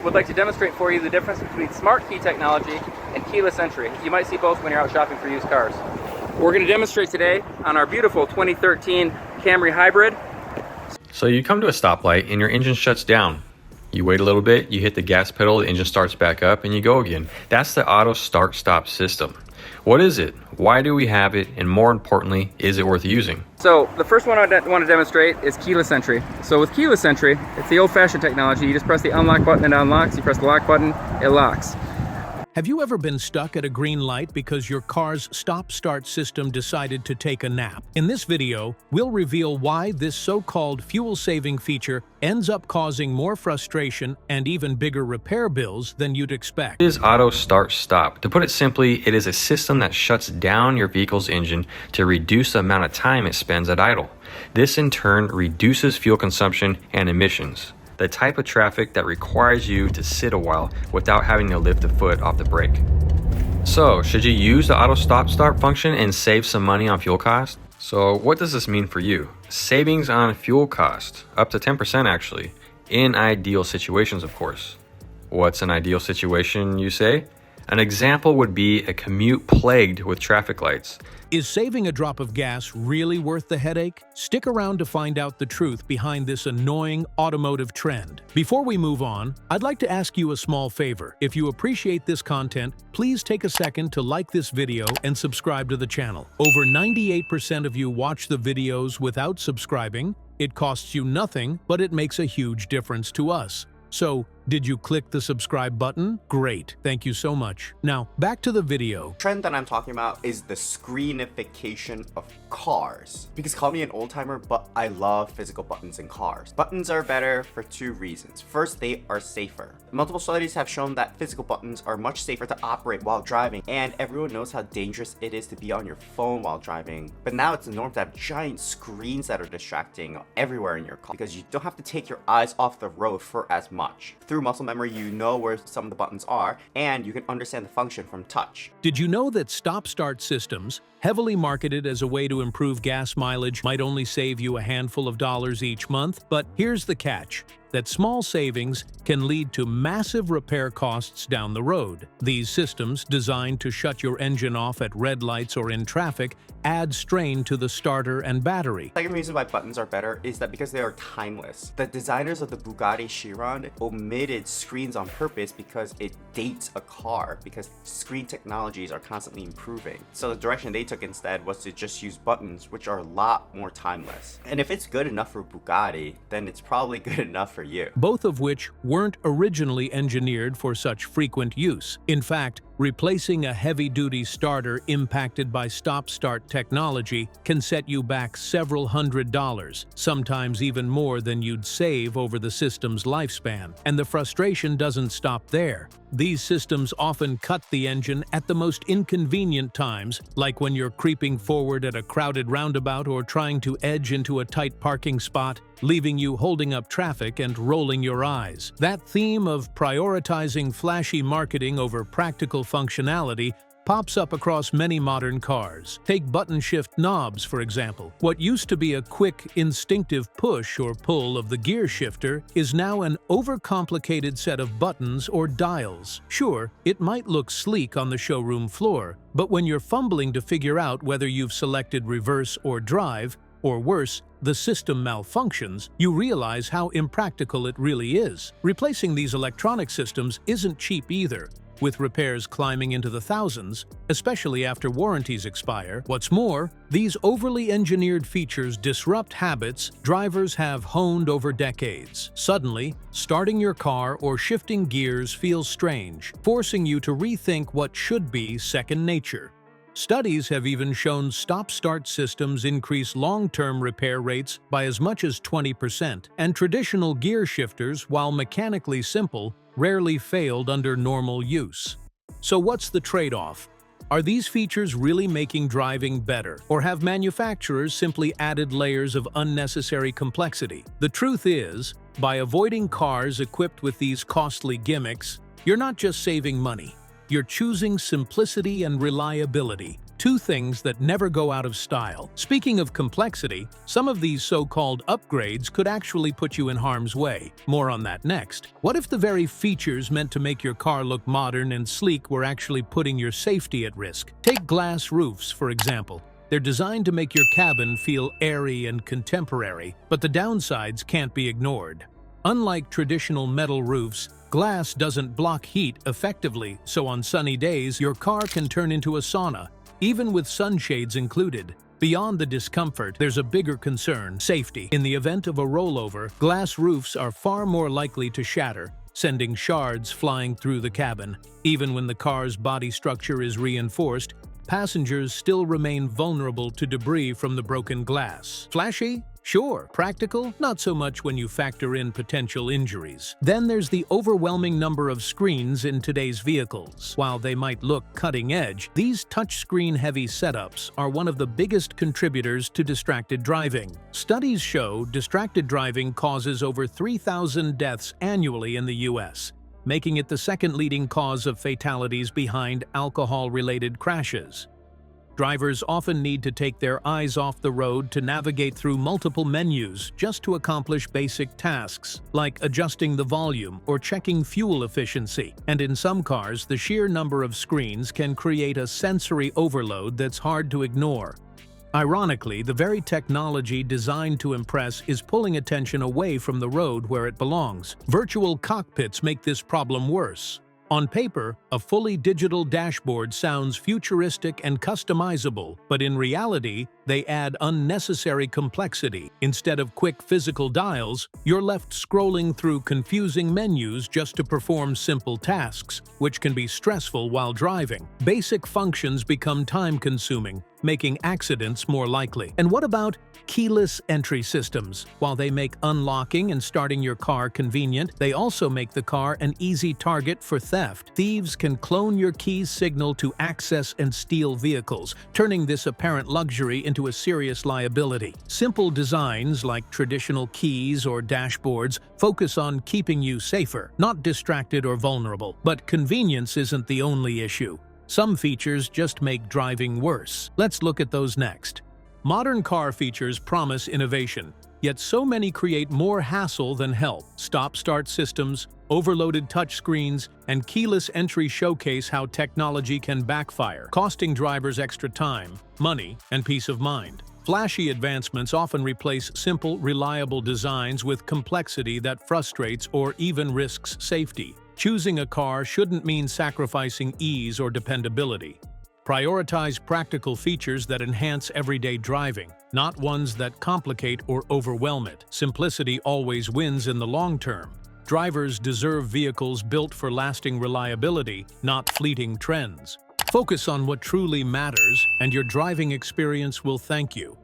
Would like to demonstrate for you the difference between smart key technology and keyless entry. You might see both when you're out shopping for used cars. We're going to demonstrate today on our beautiful 2013 Camry Hybrid. So you come to a stoplight and your engine shuts down. You wait a little bit, you hit the gas pedal, the engine starts back up, and you go again. That's the auto start-stop system. What is it? Why do we have it? And more importantly, is it worth using? So the first one I want to demonstrate is keyless entry. So with keyless entry, it's the old-fashioned technology. You just press the unlock button and it unlocks. You press the lock button, it locks. Have you ever been stuck at a green light because your car's stop-start system decided to take a nap? In this video, we'll reveal why this so-called fuel-saving feature ends up causing more frustration and even bigger repair bills than you'd expect. It is auto start-stop. To put it simply, it is a system that shuts down your vehicle's engine to reduce the amount of time it spends at idle. This in turn reduces fuel consumption and emissions, the type of traffic that requires you to sit a while without having to lift a foot off the brake. So, should you use the auto stop-start function and save some money on fuel costs? So, what does this mean for you? Savings on fuel cost, up to 10% actually, in ideal situations of course. What's an ideal situation, you say? An example would be a commute plagued with traffic lights. Is saving a drop of gas really worth the headache? Stick around to find out the truth behind this annoying automotive trend. Before we move on, I'd like to ask you a small favor. If you appreciate this content, please take a second to like this video and subscribe to the channel. Over 98% of you watch the videos without subscribing. It costs you nothing, but it makes a huge difference to us. So, did you click the subscribe button? Great, thank you so much. Now, back to the video. The trend that I'm talking about is the screenification of cars. Because call me an old timer, but I love physical buttons in cars. Buttons are better for two reasons. First, they are safer. Multiple studies have shown that physical buttons are much safer to operate while driving, and everyone knows how dangerous it is to be on your phone while driving. But now it's the norm to have giant screens that are distracting everywhere in your car because you don't have to take your eyes off the road for as much. Through muscle memory, you know where some of the buttons are, and you can understand the function from touch. Did you know that stop-start systems, heavily marketed as a way to improve gas mileage, might only save you a handful of dollars each month? But here's the catch, that small savings can lead to massive repair costs down the road. These systems, designed to shut your engine off at red lights or in traffic, add strain to the starter and battery. The second reason why buttons are better is that because they are timeless. The designers of the Bugatti Chiron omitted screens on purpose because it dates a car, because screen technologies are constantly improving. So the direction they took instead was to just use buttons, which are a lot more timeless. And if it's good enough for Bugatti, then it's probably good enough for you. Both of which weren't originally engineered for such frequent use. In fact, replacing a heavy-duty starter impacted by stop-start technology can set you back several $100s, sometimes even more than you'd save over the system's lifespan. And the frustration doesn't stop there. These systems often cut the engine at the most inconvenient times, like when you're creeping forward at a crowded roundabout or trying to edge into a tight parking spot, leaving you holding up traffic and rolling your eyes. That theme of prioritizing flashy marketing over practical functionality pops up across many modern cars. Take button shift knobs, for example. What used to be a quick, instinctive push or pull of the gear shifter is now an overcomplicated set of buttons or dials. Sure, it might look sleek on the showroom floor, but when you're fumbling to figure out whether you've selected reverse or drive, or worse, the system malfunctions, you realize how impractical it really is. Replacing these electronic systems isn't cheap either, with repairs climbing into the thousands, especially after warranties expire. What's more, these overly engineered features disrupt habits drivers have honed over decades. Suddenly, starting your car or shifting gears feels strange, forcing you to rethink what should be second nature. Studies have even shown stop-start systems increase long-term repair rates by as much as 20%, and traditional gear shifters, while mechanically simple, rarely failed under normal use. So what's the trade-off? Are these features really making driving better, or have manufacturers simply added layers of unnecessary complexity? The truth is, by avoiding cars equipped with these costly gimmicks, you're not just saving money. You're choosing simplicity and reliability. two things that never go out of style. Speaking of complexity, some of these so-called upgrades could actually put you in harm's way. More on that next. What if the very features meant to make your car look modern and sleek were actually putting your safety at risk? Take glass roofs, for example. They're designed to make your cabin feel airy and contemporary, but the downsides can't be ignored. Unlike traditional metal roofs, glass doesn't block heat effectively, so on sunny days, your car can turn into a sauna, even with sunshades included. Beyond the discomfort, there's a bigger concern: safety. In the event of a rollover, glass roofs are far more likely to shatter, sending shards flying through the cabin. Even when the car's body structure is reinforced, passengers still remain vulnerable to debris from the broken glass. Flashy? Sure. Practical? Not so much when you factor in potential injuries. Then there's the overwhelming number of screens in today's vehicles. While they might look cutting edge, these touchscreen-heavy setups are one of the biggest contributors to distracted driving. Studies show distracted driving causes over 3,000 deaths annually in the US, making it the second leading cause of fatalities behind alcohol-related crashes. Drivers often need to take their eyes off the road to navigate through multiple menus just to accomplish basic tasks, like adjusting the volume or checking fuel efficiency. And in some cars, the sheer number of screens can create a sensory overload that's hard to ignore. Ironically, the very technology designed to impress is pulling attention away from the road where it belongs. Virtual cockpits make this problem worse. On paper, a fully digital dashboard sounds futuristic and customizable, but in reality, they add unnecessary complexity. Instead of quick physical dials, you're left scrolling through confusing menus just to perform simple tasks, which can be stressful while driving. Basic functions become time-consuming, making accidents more likely. And what about keyless entry systems? While they make unlocking and starting your car convenient, they also make the car an easy target for theft. Thieves can clone your key's signal to access and steal vehicles, turning this apparent luxury into a serious liability. Simple designs like traditional keys or dashboards focus on keeping you safer, not distracted or vulnerable. But convenience isn't the only issue. Some features just make driving worse. Let's look at those next. Modern car features promise innovation, yet so many create more hassle than help. Stop-start systems, overloaded touchscreens, and keyless entry showcase how technology can backfire, costing drivers extra time, money, and peace of mind. Flashy advancements often replace simple, reliable designs with complexity that frustrates or even risks safety. Choosing a car shouldn't mean sacrificing ease or dependability. Prioritize practical features that enhance everyday driving, not ones that complicate or overwhelm it. Simplicity always wins in the long term. Drivers deserve vehicles built for lasting reliability, not fleeting trends. Focus on what truly matters, and your driving experience will thank you.